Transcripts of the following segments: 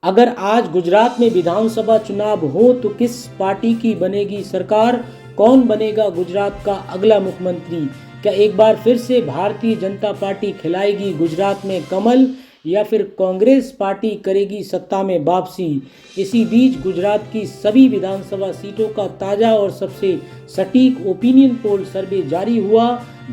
अगर आज गुजरात में विधानसभा चुनाव हो तो किस पार्टी की बनेगी सरकार? कौन बनेगा गुजरात का अगला मुख्यमंत्री? क्या एक बार फिर से भारतीय जनता पार्टी खिलाएगी गुजरात में कमल या फिर कांग्रेस पार्टी करेगी सत्ता में वापसी? इसी बीच गुजरात की सभी विधानसभा सीटों का ताज़ा और सबसे सटीक ओपिनियन पोल सर्वे जारी हुआ,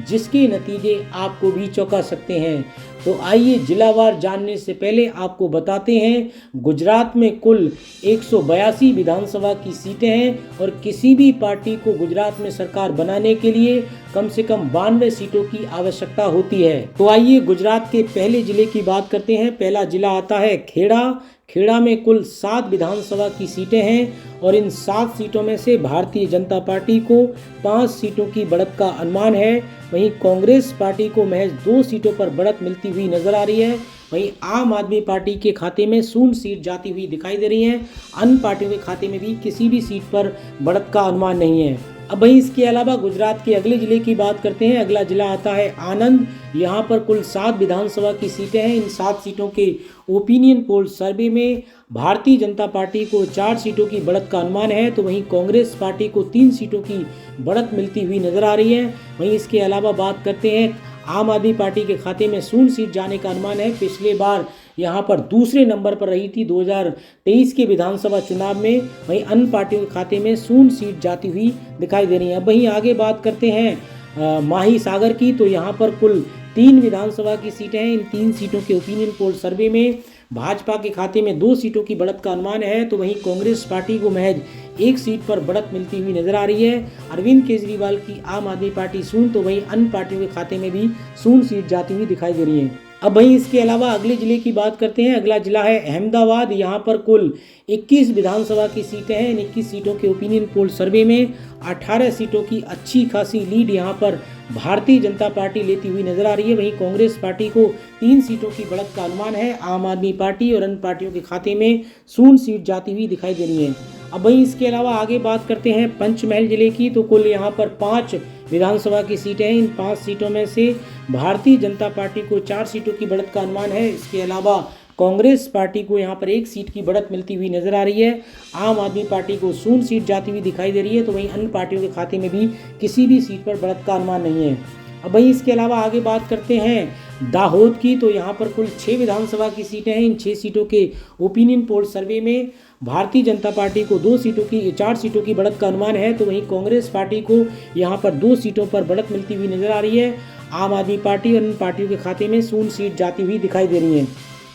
जिसके नतीजे आपको भी चौंका सकते हैं। तो आइए जिलावार जानने से पहले आपको बताते हैं गुजरात में कुल 182 विधानसभा की सीटें हैं और किसी भी पार्टी को गुजरात में सरकार बनाने के लिए कम से कम 92 सीटों की आवश्यकता होती है। तो आइए गुजरात के पहले जिले की बात करते हैं। पहला जिला आता है खेड़ा। खेड़ा में कुल 7 विधानसभा की सीटें हैं और इन 7 सीटों में से भारतीय जनता पार्टी को 5 सीटों की बढ़त का अनुमान है। वहीं कांग्रेस पार्टी को महज 2 सीटों पर बढ़त मिलती हुई नजर आ रही है। वहीं आम आदमी पार्टी के खाते में 0 सीट जाती हुई दिखाई दे रही है। अन्य पार्टियों के खाते में भी किसी भी सीट पर बढ़त का अनुमान नहीं है। अब वहीं इसके अलावा गुजरात के अगले जिले की बात करते हैं। अगला जिला आता है आनंद। यहाँ पर कुल 7 विधानसभा की सीटें हैं। इन 7 सीटों के ओपिनियन पोल सर्वे में भारतीय जनता पार्टी को 4 सीटों की बढ़त का अनुमान है, तो वहीं कांग्रेस पार्टी को 3 सीटों की बढ़त मिलती हुई नजर आ रही है। वहीं इसके अलावा बात करते हैं आम आदमी पार्टी के खाते में 0 सीट जाने का अनुमान है। पिछले बार यहाँ पर दूसरे नंबर पर रही थी 2023 के विधानसभा चुनाव में। वहीं अन्य पार्टियों के खाते में 0 सीट जाती हुई दिखाई दे रही है। अब वहीं आगे बात करते हैं माही सागर की। तो यहाँ पर कुल 3 विधानसभा की सीटें हैं। इन 3 सीटों के ओपिनियन पोल सर्वे में भाजपा के खाते में 2 सीटों की बढ़त का अनुमान है, तो वहीं कांग्रेस पार्टी को महज 1 सीट पर बढ़त मिलती हुई नजर आ रही है। अरविंद केजरीवाल की आम आदमी पार्टी 0, तो वहीं अन्य पार्टियों के खाते में भी 0 सीट जाती हुई दिखाई दे रही है। अब वहीं इसके अलावा अगले जिले की बात करते हैं। अगला जिला है अहमदाबाद। यहाँ पर कुल 21 विधानसभा की सीटें हैं। इन 21 सीटों के ओपिनियन पोल सर्वे में 18 सीटों की अच्छी खासी लीड यहाँ पर भारतीय जनता पार्टी लेती हुई नजर आ रही है। वहीं कांग्रेस पार्टी को 3 सीटों की बढ़त का अनुमान है। आम आदमी पार्टी और अन्य पार्टियों के खाते में 0 सीट जाती हुई दिखाई दे रही है। अब वहीं इसके अलावा आगे बात करते हैं पंचमहल जिले की। तो कुल यहाँ पर 5 विधानसभा की सीटें हैं। इन 5 सीटों में से भारतीय जनता पार्टी को 4 सीटों की बढ़त का अनुमान है। इसके अलावा कांग्रेस पार्टी को यहाँ पर 1 सीट की बढ़त मिलती हुई नजर आ रही है। आम आदमी पार्टी को 0 सीट जाती हुई दिखाई दे रही है, तो वहीं अन्य पार्टियों के खाते में भी किसी भी सीट पर बढ़त का अनुमान नहीं है। अब वहीं इसके अलावा आगे बात करते हैं दाहोद की। तो यहाँ पर कुल 6 विधानसभा की सीटें हैं। इन 6 सीटों के ओपिनियन पोल सर्वे में भारतीय जनता पार्टी को 4 सीटों की बढ़त का अनुमान है, तो वहीं कांग्रेस पार्टी को यहाँ पर 2 सीटों पर बढ़त मिलती हुई नजर आ रही है। आम आदमी पार्टी और अन्य पार्टियों के खाते में 0 सीट जाती हुई दिखाई दे रही है।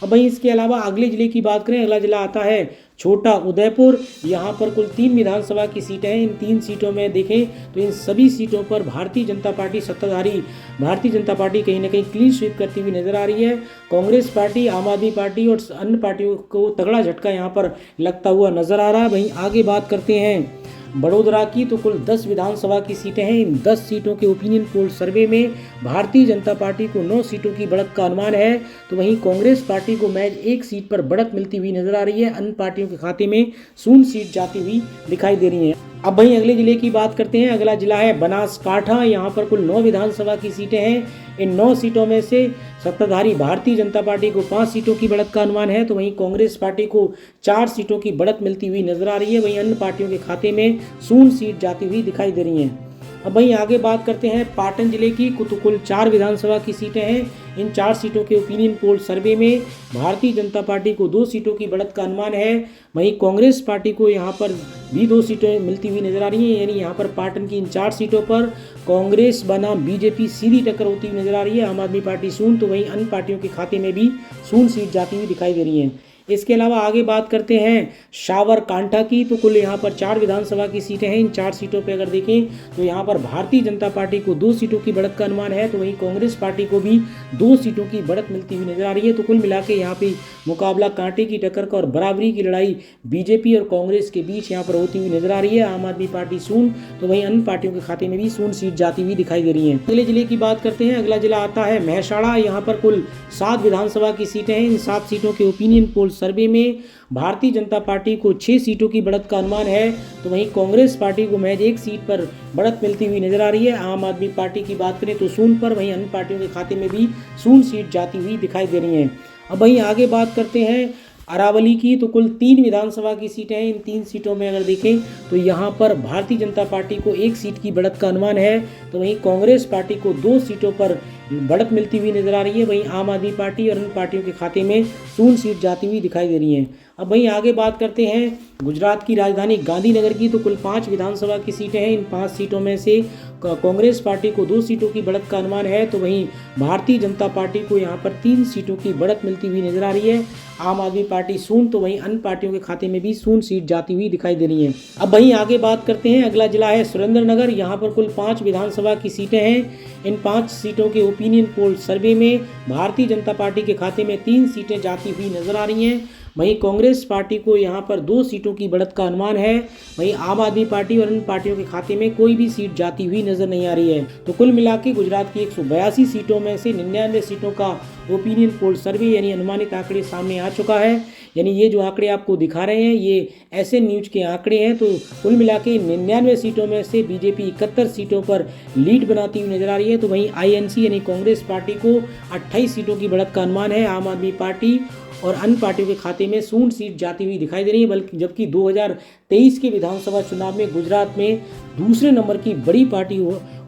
अब वहीं इसके अलावा अगले जिले की बात करें। अगला जिला आता है छोटा उदयपुर। यहाँ पर कुल 3 विधानसभा की सीटें हैं। इन 3 सीटों में देखें तो इन सभी सीटों पर भारतीय जनता पार्टी सत्ताधारी भारतीय जनता पार्टी कहीं ना कहीं क्लीन स्वीप करती हुई नजर आ रही है। कांग्रेस पार्टी, आम आदमी पार्टी और अन्य पार्टियों को तगड़ा झटका यहाँ पर लगता हुआ नजर आ रहा है। वहीं आगे बात करते हैं बड़ोदरा की। तो कुल 10 विधानसभा की सीटें हैं। इन 10 सीटों के ओपिनियन पोल सर्वे में भारतीय जनता पार्टी को 9 सीटों की बढ़त का अनुमान है, तो वहीं कांग्रेस पार्टी को महज 1 सीट पर बढ़त मिलती हुई नजर आ रही है। अन्य पार्टियों के खाते में 0 सीट जाती हुई दिखाई दे रही है। अब वहीं अगले जिले की बात करते हैं। अगला जिला है बनासकाठा। यहाँ पर कुल 9 विधानसभा की सीटें हैं। इन 9 सीटों में से सत्ताधारी भारतीय जनता पार्टी को 5 सीटों की बढ़त का अनुमान है, तो वहीं कांग्रेस पार्टी को 4 सीटों की बढ़त मिलती हुई नजर आ रही है। वहीं अन्य पार्टियों के खाते में 0 सीट जाती हुई दिखाई दे रही हैं। अब वहीं आगे बात करते हैं पाटन जिले की। तो कुल 4 विधानसभा की सीटें हैं। इन 4 सीटों के ओपिनियन पोल सर्वे में भारतीय जनता पार्टी को 2 सीटों की बढ़त का अनुमान है। वहीं कांग्रेस पार्टी को यहाँ पर भी 2 सीटें मिलती हुई नजर आ रही हैं। यानी यहाँ पर पाटन की इन 4 सीटों पर कांग्रेस बनाम बीजेपी सीधी टक्कर होती हुई नजर आ रही है। आम आदमी पार्टी 0, तो वहीं अन्य पार्टियों के खाते में भी 0 सीट जाती हुई दिखाई दे रही है। इसके अलावा आगे बात करते हैं शावर कांठा की। तो कुल यहाँ पर 4 विधानसभा की सीटें हैं। इन 4 सीटों पे अगर देखें तो यहाँ पर भारतीय जनता पार्टी को 2 सीटों की बढ़त का अनुमान है, तो वहीं कांग्रेस पार्टी को भी 2 सीटों की बढ़त मिलती हुई नजर आ रही है। तो कुल मिला के यहाँ पे मुकाबला कांटे की टक्कर का और बराबरी की लड़ाई बीजेपी और कांग्रेस के बीच यहाँ पर होती हुई नजर आ रही है। आम आदमी पार्टी 0, तो वहीं अन्य पार्टियों के खाते में भी 0 सीट जाती हुई दिखाई दे रही है। अगले जिले की बात करते हैं। अगला जिला आता है महसाड़ा। यहाँ पर कुल 7 विधानसभा की सीटें हैं। इन 7 सीटों के ओपिनियन पोल सर्वे में भारतीय जनता पार्टी को 6 सीटों की बढ़त का अनुमान है, तो वहीं कांग्रेस पार्टी को महज 1 सीट पर बढ़त मिलती हुई नजर आ रही है। आम आदमी पार्टी की बात करें तो 0 पर, वहीं अन्य पार्टियों के खाते में भी 0 सीट जाती हुई दिखाई दे रही है। अब वहीं आगे बात करते हैं अरावली की तो कुल 3 विधानसभा की सीटें हैं। इन 3 सीटों में अगर देखें तो यहाँ पर भारतीय जनता पार्टी को 1 सीट की बढ़त का अनुमान है, तो वहीं कांग्रेस पार्टी को 2 सीटों पर बढ़त मिलती हुई नजर आ रही है। वहीं आम आदमी पार्टी और अन्य पार्टियों के खाते में 0 सीट जाती हुई दिखाई दे रही है। अब वहीं आगे बात करते हैं गुजरात की राजधानी गांधीनगर की, तो कुल 5 विधानसभा की सीटें हैं। इन 5 सीटों में से कांग्रेस पार्टी को 2 सीटों की बढ़त का अनुमान है, तो वहीं भारतीय जनता पार्टी को यहाँ पर 3 सीटों की बढ़त मिलती हुई नजर आ रही है। आम आदमी पार्टी 0, तो वहीं अन्य पार्टियों के खाते में भी 0 सीट जाती हुई दिखाई दे रही है। अब वहीं आगे बात करते हैं, अगला जिला है सुरेंद्रनगर। यहाँ पर कुल 5 विधानसभा की सीटें हैं। इन 5 सीटों के ओपिनियन पोल सर्वे में भारतीय जनता पार्टी के खाते में 3 सीटें जाती हुई नजर आ रही हैं। वहीं कांग्रेस पार्टी को यहाँ पर 2 सीटों की बढ़त का अनुमान है। वहीं आम आदमी पार्टी और अन्य पार्टियों के खाते में कोई भी सीट जाती हुई नजर नहीं आ रही है। तो कुल मिला के गुजरात की 182 सीटों में से 99 सीटों का ओपिनियन पोल सर्वे यानी अनुमानित आंकड़े सामने आ चुका है। यानी ये जो आंकड़े आपको दिखा रहे हैं ये ऐसे न्यूज के आंकड़े हैं। तो कुल मिला के 99 सीटों में से बीजेपी 71 सीटों पर लीड बनाती हुई नजर आ रही है। तो वहीं आईएनसी यानी कांग्रेस पार्टी को 28 सीटों की बढ़त का अनुमान है। आम आदमी पार्टी और अन्य पार्टियों के खाते में 0 सीट जाती हुई दिखाई दे रही है। बल्कि जबकि 2023 के विधानसभा चुनाव में गुजरात में दूसरे नंबर की बड़ी पार्टी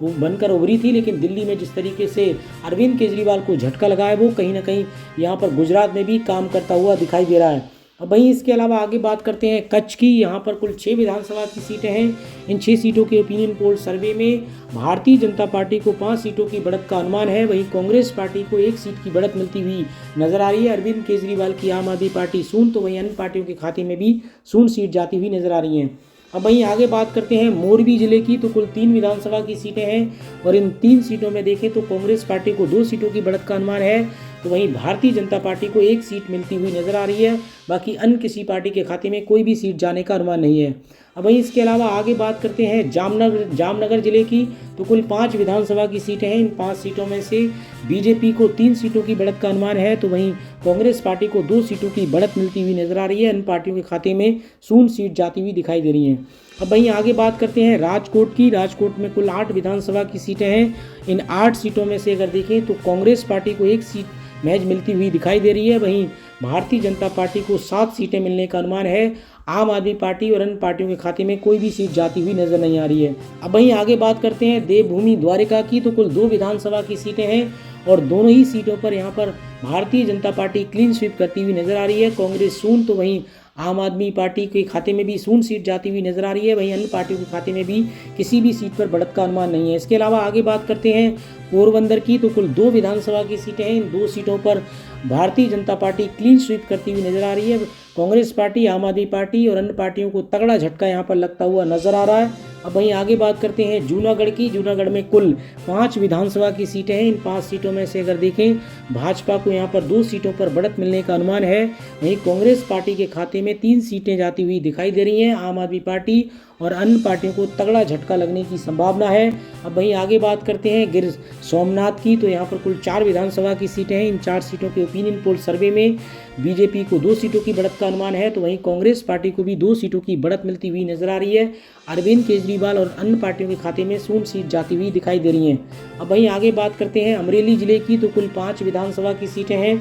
बनकर उभरी थी, लेकिन दिल्ली में जिस तरीके से अरविंद केजरीवाल को झटका लगा है वो कहीं ना कहीं यहाँ पर गुजरात में भी काम करता हुआ दिखाई दे रहा है। अब वहीं इसके अलावा आगे बात करते हैं कच्छ की। यहाँ पर कुल 6 विधानसभा की सीटें हैं। इन 6 सीटों के ओपिनियन पोल सर्वे में भारतीय जनता पार्टी को 5 सीटों की बढ़त का अनुमान है। वहीं कांग्रेस पार्टी को 1 सीट की बढ़त मिलती हुई नजर आ रही है। अरविंद केजरीवाल की आम आदमी पार्टी 0, तो वहीं अन्य पार्टियों के खाते में भी 0 सीट जाती हुई नजर आ रही हैं। अब वहीं आगे बात करते हैं मोरबी जिले की, तो कुल 3 विधानसभा की सीटें हैं और इन 3 सीटों में देखें तो कांग्रेस पार्टी को 2 सीटों की बढ़त का अनुमान है। तो वहीं भारतीय जनता पार्टी को 1 सीट मिलती हुई नजर आ रही है। बाकी अन्य किसी पार्टी के खाते में कोई भी सीट जाने का अनुमान नहीं है। अब वहीं इसके अलावा आगे बात करते हैं जामनगर जिले की, तो कुल 5 विधानसभा की सीटें हैं। इन 5 सीटों में से बीजेपी को 3 सीटों की बढ़त का अनुमान है। तो वहीं कांग्रेस पार्टी को 2 सीटों की बढ़त मिलती हुई नजर आ रही है। अन्य पार्टियों के खाते में 0 सीट जाती हुई दिखाई दे रही हैं। अब वहीं आगे बात करते हैं राजकोट की। राजकोट में कुल 8 विधानसभा की सीटें हैं। इन 8 सीटों में से अगर देखें तो कांग्रेस पार्टी को 1 सीट महज मिलती हुई दिखाई दे रही है। वहीं भारतीय जनता पार्टी को 7 सीटें मिलने का अनुमान है। आम आदमी पार्टी और अन्य पार्टियों के खाते में कोई भी सीट जाती हुई नजर नहीं आ रही है। अब वहीं आगे बात करते हैं देवभूमि द्वारिका की, तो कुल 2 विधानसभा की सीटें हैं और दोनों ही सीटों पर यहाँ पर Bharatiya Janata party clean sweep करती हुई नजर आ रही है। कांग्रेस 0, तो वहीं आम आदमी पार्टी के खाते में भी 0 सीट जाती हुई नजर आ रही है। वहीं अन्य पार्टियों के खाते में भी किसी भी सीट पर बढ़त का अनुमान नहीं है। इसके अलावा आगे बात करते हैं पोरबंदर की, तो कुल 2 विधानसभा की सीटें हैं। इन 2 सीटों पर Bharatiya Janata party clean sweep करती हुई नजर आ रही है। कांग्रेस पार्टी, आम आदमी पार्टी और अन्य पार्टियों को तगड़ा झटका यहाँ पर लगता हुआ नजर आ रहा है। अब वहीं आगे बात करते हैं जूनागढ़ की। जूनागढ़ में कुल 5 विधानसभा की सीटें हैं। इन 5 सीटों में से अगर देखें भाजपा को यहाँ पर 2 सीटों पर बढ़त मिलने का अनुमान है। वहीं कांग्रेस पार्टी के खाते में 3 सीटें जाती हुई दिखाई दे रही हैं। आम आदमी पार्टी और अन्य पार्टियों को तगड़ा झटका लगने की संभावना है। अब वहीं आगे बात करते हैं गिर सोमनाथ की, तो यहाँ पर कुल 4 विधानसभा की सीटें हैं। इन 4 सीटों के ओपिनियन पोल सर्वे में बीजेपी को 2 सीटों की बढ़त का अनुमान है। तो वहीं कांग्रेस पार्टी को भी 2 सीटों की बढ़त मिलती हुई नजर आ रही है। अरविंद केजरीवाल और अन्य पार्टियों के खाते में 0 सीट जाती हुई दिखाई दे रही हैं। अब वहीं आगे बात करते हैं अमरेली जिले की, तो कुल 5 विधानसभा की सीटें हैं।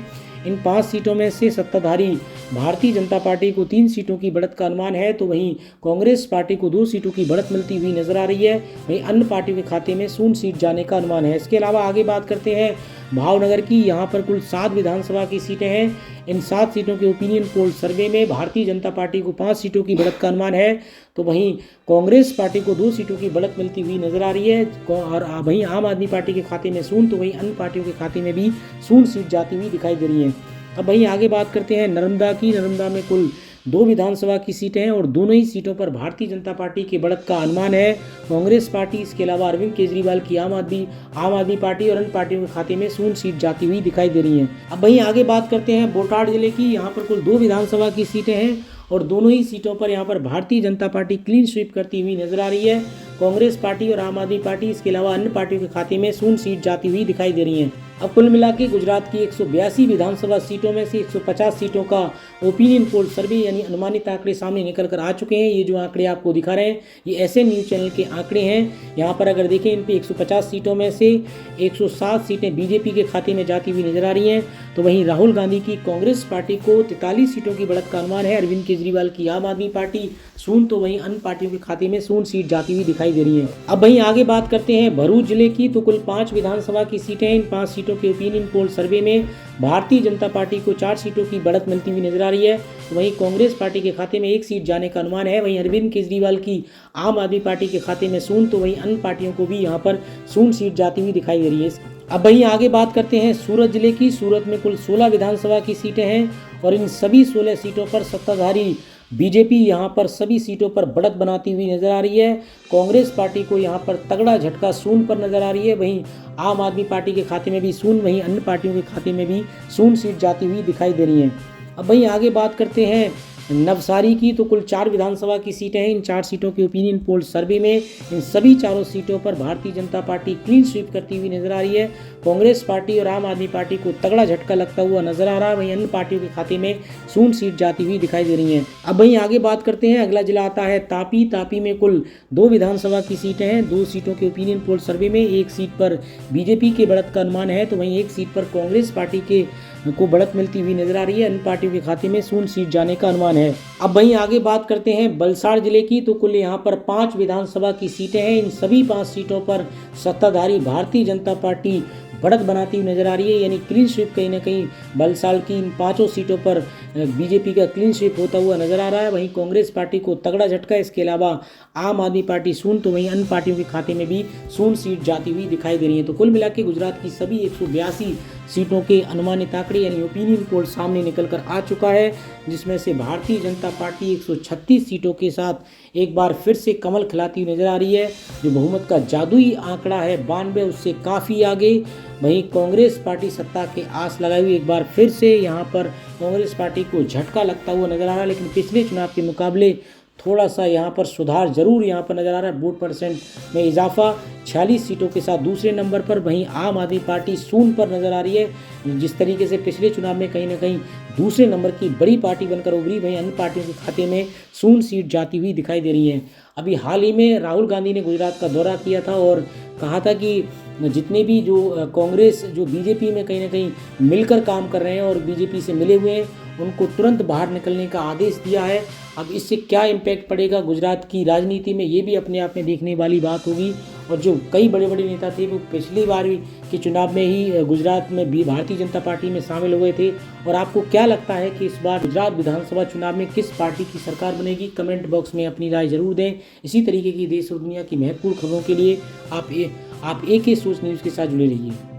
इन 5 सीटों में से सत्ताधारी भारतीय जनता पार्टी को 3 सीटों की बढ़त का अनुमान है। तो वहीं कांग्रेस पार्टी को 2 सीटों की बढ़त मिलती हुई नजर आ रही है। वहीं अन्य पार्टियों के खाते में 0 सीट जाने का अनुमान है। इसके अलावा आगे बात करते हैं भावनगर की। यहाँ पर कुल 7 विधानसभा की सीटें हैं। इन 7 सीटों के ओपिनियन पोल सर्वे में भारतीय जनता पार्टी को 5 सीटों की बढ़त का अनुमान है। तो वहीं कांग्रेस पार्टी को 2 सीटों की बढ़त मिलती हुई नजर आ रही है। और वहीं आम आदमी पार्टी के खाते में 0, तो वहीं अन्य पार्टियों के खाते में भी 0 सीट जाती हुई दिखाई दे रही है। अब वहीं आगे बात करते हैं नर्मदा की। नर्मदा में कुल 2 विधानसभा की सीटें हैं और दोनों ही सीटों पर भारतीय जनता पार्टी के बढ़त का अनुमान है। कांग्रेस पार्टी, इसके अलावा अरविंद केजरीवाल की आम आदमी पार्टी और अन्य पार्टियों के खाते में 0 सीट जाती हुई दिखाई दे रही हैं। अब वहीं आगे बात करते हैं बोटाड जिले की। यहाँ पर कुल 2 विधानसभा की सीटें हैं और दोनों ही सीटों पर यहाँ पर Bharatiya Janata party clean sweep करती हुई नजर आ रही है। कांग्रेस पार्टी और आम आदमी पार्टी, इसके अलावा अन्य पार्टियों के खाते में 0 सीट जाती हुई दिखाई दे रही हैं। अब कुल मिला के गुजरात की 182 विधानसभा सीटों में से 150 सीटों का ओपिनियन पोल सर्वे यानी अनुमानित आंकड़े सामने निकल कर आ चुके हैं। ये जो आंकड़े आपको दिखा रहे हैं ये ऐसे न्यूज़ चैनल के आंकड़े हैं। यहाँ पर अगर देखें इन पे 150 सीटों में से 107 सीटें बीजेपी के खाते में जाती हुई नजर आ रही हैं। तो वहीं राहुल गांधी की कांग्रेस पार्टी को 43 सीटों की बढ़त का अनुमान है। अरविंद केजरीवाल की आम आदमी पार्टी सून, तो वहीं अन्य पार्टियों के खाते में सून सीट जाती हुई दिखाई दे रही है। अब वहीं आगे बात करते हैं भरूच जिले की। तो कुल 5 विधानसभा की सीटें हैं। इन 5 सीटों के ओपिनियन पोल सर्वे में भारतीय जनता पार्टी को 4 सीटों की बढ़त मिलती हुई नजर आ रही है। तो वहीं कांग्रेस पार्टी के खाते में 1 सीट जाने का अनुमान है। वहीं अरविंद केजरीवाल की आम आदमी पार्टी के खाते में सून, तो वहीं अन्य पार्टियों को भी यहाँ पर सून सीट जाती हुई दिखाई दे रही है। अब वहीं आगे बात करते हैं सूरत जिले की। सूरत में कुल 16 विधानसभा की सीटें हैं और इन सभी 16 सीटों पर सत्ताधारी बीजेपी यहाँ पर सभी सीटों पर बढ़त बनाती हुई नजर आ रही है। कांग्रेस पार्टी को यहाँ पर तगड़ा झटका सून पर नजर आ रही है। वहीं आम आदमी पार्टी के खाते में भी सून, वहीं अन्य पार्टियों के खाते में भी सून सीट जाती हुई दिखाई दे रही है। अब वहीं आगे बात करते हैं नवसारी की। तो कुल 4 विधानसभा की सीटें हैं। इन 4 सीटों के ओपिनियन पोल सर्वे में इन सभी चारों सीटों पर Bharatiya Janata party clean sweep करती हुई नजर आ रही है। कांग्रेस पार्टी और आम आदमी पार्टी को तगड़ा झटका लगता हुआ नजर आ रहा है। वहीं अन्य पार्टियों के खाते में सून सीट जाती हुई दिखाई दे रही है। अब वहीं आगे बात करते हैं, अगला जिला आता है तापी। तापी में कुल 2 विधानसभा की सीटें हैं। 2 सीटों के ओपिनियन पोल सर्वे में 1 सीट पर बीजेपी के बढ़त का अनुमान है, तो वहीं 1 सीट पर कांग्रेस पार्टी के को बढ़त मिलती हुई नजर आ रही है। अन्य पार्टियों के खाते में सून सीट जाने का अनुमान है। अब वहीं आगे बात करते हैं वलसाड़ जिले की। तो कुल यहाँ पर 5 विधानसभा की सीटें हैं। इन सभी 5 सीटों पर सत्ताधारी भारतीय जनता पार्टी बढ़त बनाती हुई नजर आ रही है, यानी क्लीन स्वीप कहीं ना कहीं वलसाड़ की इन 5 सीटों पर बीजेपी का क्लीन स्वीप होता हुआ नजर आ रहा है। वहीं कांग्रेस पार्टी को तगड़ा झटका, इसके अलावा आम आदमी पार्टी सून, तो वहीं अन्य पार्टियों के खाते में भी सून सीट जाती हुई दिखाई दे रही है। तो कुल मिला के गुजरात की सभी 182 सीटों के अनुमानित आंकड़े यानी ओपिनियन पोल सामने निकल कर आ चुका है, जिसमें से भारतीय जनता पार्टी 136 सीटों के साथ एक बार फिर से कमल खिलाती हुई नजर आ रही है। जो बहुमत का जादुई आंकड़ा है 92, उससे काफ़ी आगे। वहीं कांग्रेस पार्टी सत्ता के आस लगाई हुई एक बार फिर से यहाँ पर कांग्रेस पार्टी को झटका लगता हुआ नजर आ रहा है, लेकिन पिछले चुनाव के मुकाबले थोड़ा सा यहाँ पर सुधार जरूर यहाँ पर नजर आ रहा है। वोट परसेंट में इजाफा 46 सीटों के साथ दूसरे नंबर पर। वहीं आम आदमी पार्टी सून पर नजर आ रही है। जिस तरीके से पिछले चुनाव में कहीं ना कहीं दूसरे नंबर की बड़ी पार्टी बनकर उभरी, वहीं अन्य पार्टियों के खाते में सून सीट जाती हुई दिखाई दे रही है। अभी हाल ही में राहुल गांधी ने गुजरात का दौरा किया था और कहा था कि जितने भी जो कांग्रेस जो बीजेपी में कहीं ना कहीं मिलकर काम कर रहे हैं और बीजेपी से मिले हुए हैं, उनको तुरंत बाहर निकलने का आदेश दिया है। अब इससे क्या इम्पैक्ट पड़ेगा गुजरात की राजनीति में, ये भी अपने आप में देखने वाली बात होगी। और जो कई बड़े बड़े नेता थे वो पिछली बार के चुनाव में ही गुजरात में भी भारतीय जनता पार्टी में शामिल हुए थे। और आपको क्या लगता है कि इस बार गुजरात विधानसभा चुनाव में किस पार्टी की सरकार बनेगी? कमेंट बॉक्स में अपनी राय जरूर दें। इसी तरीके की देश और दुनिया की महत्वपूर्ण खबरों के लिए आप AK सोच न्यूज़ के साथ जुड़े रहिए।